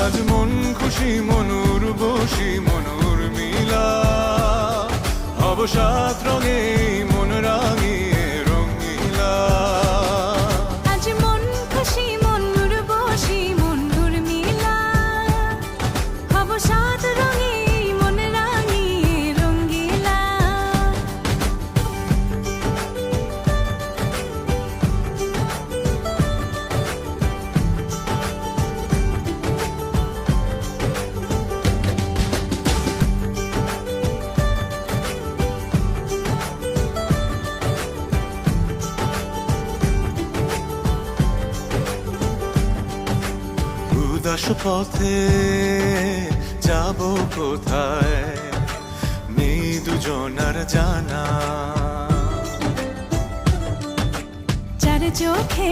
আজ মন খুশি মনুর বসি মনুর মিলা, হব সাত রঙে মন রাঙিয়ে রঙিলা। আজ মন খুশি মনুর বসি মনুর মিলা, হব সাত রঙে মন রাঙিয়ে রঙিলা। উদাস পথে যাব কোথায় নেই দুজনার জানা। চার চোখে